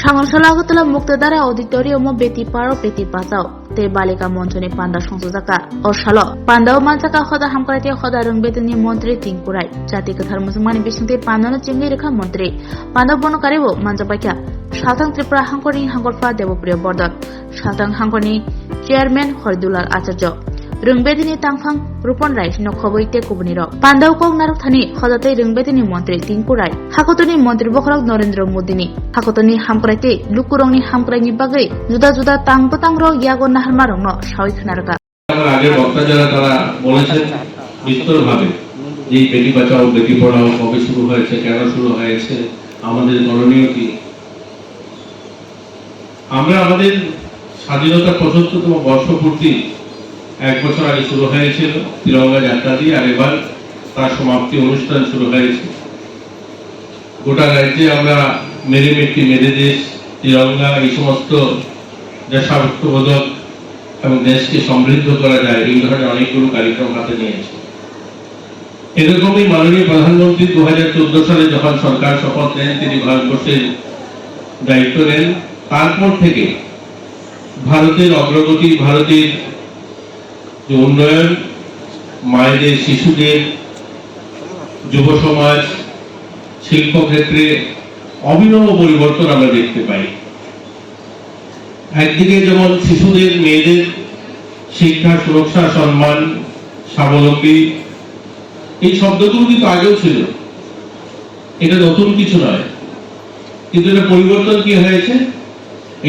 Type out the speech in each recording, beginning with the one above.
Sangonsala Agutala Muktadara Auditorium Beti Paro Beti Pasau Te Balika Montoni Panda Sungsaka Oshalo Pandao Mansaka Hoda Hamkarati Hoda Rungbetini Montri Tinkurai Jati Kathar Musmani Bishinti Pandana Chingirika Montri Panda Bono Karibo Manjabaka Shatang Tripura Hankori Hankorfa Devopriya Bordor Shatang Hankoni Chairman Hordulal Acharjo Rungbetini Tangfang Rupon Rai Nokhobai Te Kubuniro Pandao Kong Naruthani Hodate Rungbetini Montri Tinkurai Hakotoni Montri Bokrok Narendra Modini Hakotoni Hamkrati Lukurongni Hamkrani Bagai Juda Juda Tang Potangro Yago Naharmarongno Shawi Khnaraka আগের বক্তা যারা তারা বলেছেন বিস্তরভাবে যে বেটি বাঁচাও বেটি পড়াও কবে শুরু হয়েছে কেন শুরু হয়েছে আমাদের করণীয় কি আমরা আমাদের স্বাধীনতার ৭৫তম বর্ষপূর্তি এক বছর আগে শুরু হয়েছিল তিরঙ্গা যাত্রা দিয়ে আর এবার তার সমাপ্তি অনুষ্ঠান শুরু হয়েছে গোটা রাজ্যে আমরা মেরে মিট্টি মেরে দেশ তিরঙ্গা এই সমস্ত দেশাত্মবোধক এবং দেশকে সমৃদ্ধ করা যায় এই ধরনের অনেকগুলো কার্যক্রম হাতে নিয়েছে এরকমই মাননীয় প্রধানমন্ত্রী ২০১৪ সালে যখন সরকার শপথ নেন তিনি ভারতবর্ষের দায়িত্ব নেন তারপর থেকে ভারতের অগ্রগতি ভারতের যে উন্নয়ন মায়েদের শিশুদের যুব সমাজ শিল্পক্ষেত্রে অভিনব পরিবর্তন আমরা দেখতে পাই একদিকে যেমন শিশুদের মেয়েদের শিক্ষা সুরক্ষা সম্মান স্বাবলম্বী এই শব্দগুলো কিন্তু আগেও ছিল এটা নতুন কিছু নয় কিন্তু এটা পরিবর্তন কি হয়েছে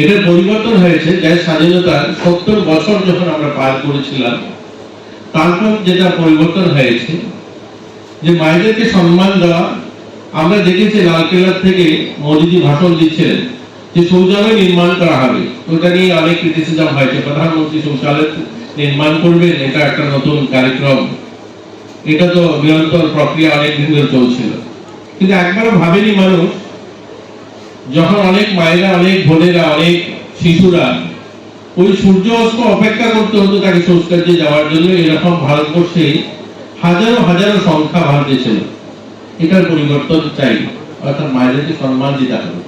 এটার পরিবর্তন হয়েছে যার স্বাধীনতার ৭০ বছর যখন আমরা পার করেছিলাম তারপর যেটা পরিবর্তন হয়েছে যে মায়েদেরকে সম্মান দেওয়া আমরা দেখেছি লালকেল্লা থেকে মোদিজি ভাষণ দিচ্ছিলেন যে শৌচালয় নির্মাণ করা হবে ওটা নিয়ে অনেক ক্রিটিসিজম হয়েছে প্রধানমন্ত্রী শৌচালয় নির্মাণ করবেন এটা একটা নতুন কার্যক্রম এটা তো নিরন্তর প্রক্রিয়া অনেক দিন ধরে চলছিল কিন্তু একবারও ভাবেনি মানুষ যখন অনেক মায়েরা অনেক বোনেরা অনেক শিশুরা ওই সূর্য অস্ত অপেক্ষা করতে হতো তাকে শৌচকার্যে যাওয়ার জন্য এরকম ভারতবর্ষে হাজারো হাজারো সংখ্যা ভারতে ছিল এটার পরিবর্তন চাই অর্থাৎ মায়েদেরকে সম্মান দিতে হবে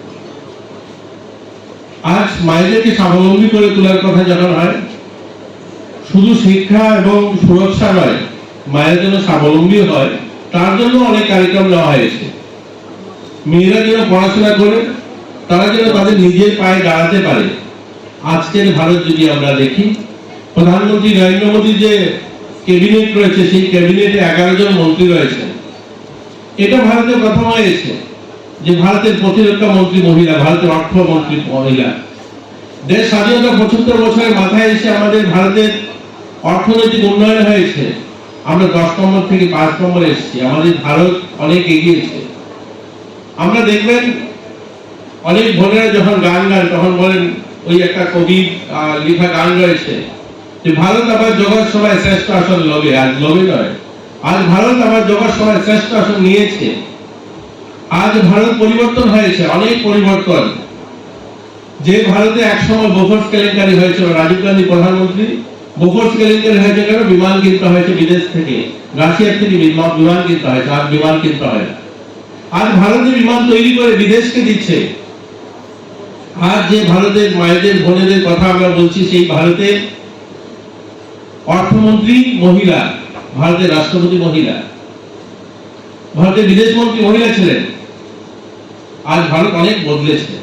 আজ মায়েদেরকে স্বাবলম্বী করে তোলার কথা যখন হয় শুধু শিক্ষা এবং সুরক্ষা নয় মায়ের জন্য স্বাবলম্বী হয় তার জন্য অনেক কার্যক্রম নেওয়া হয়েছে মেয়েরা যেন পড়াশোনা করে তারা যেন তাদের নিজের পায়ে দাঁড়াতে পারে আজকের ভারত যদি আমরা দেখি প্রধানমন্ত্রী নরেন্দ্র মোদী যে ক্যাবিনেট রয়েছে সেই ক্যাবিনেটে ১১ জন মন্ত্রী রয়েছে এটা ভারতের প্রথম হয়েছে যে ভারতের প্রতিরক্ষা মন্ত্রী মহিলা ভারতের অর্থমন্ত্রী মহিলা দেশ স্বাধীনতা ৭৫ বছরের মাথায় এসে আমাদের ভারতের অর্থনৈতিক উন্নয়ন হয়েছে আমরা ১০ নম্বর থেকে ৫ নম্বরে এসেছি আমাদের ভারত অনেক এগিয়েছে আমরা দেখবেন অনেক বোনেরা যখন গান গান তখন বলেন ওই একটা কবি লেখা গান রয়েছে যে ভারত আবার জগৎ সভায় শ্রেষ্ঠ আসন লবে আজ লবে নয় আজ ভারত আবার জগৎ সভায় শ্রেষ্ঠ আসন নিয়েছে আজ ভারত পরিবর্তন হয়েছে অনেক পরিবর্তন যে ভারতে একসময় বোফোর্স কেলেঙ্কারি হয়েছিল রাজীব গান্ধী প্রধানমন্ত্রী বোফোর্স কেলেঙ্কারি হয়েছে কেন বিমান কিনতে হয়েছে বিদেশ থেকে রাশিয়া থেকে বিমান কিনতে হয়েছে আর বিমান কিনতে হয় না আজ ভারতে বিমান তৈরি করে বিদেশকে দিচ্ছে আজ যে ভারতের মায়েদের বোনেদের কথা আমরা বলছি সেই ভারতের অর্থমন্ত্রী মহিলা ভারতের রাষ্ট্রপতি মহিলা ভারতের বিদেশ মন্ত্রী মহিলা ছিলেন আজ ভারত অনেক বদলেছে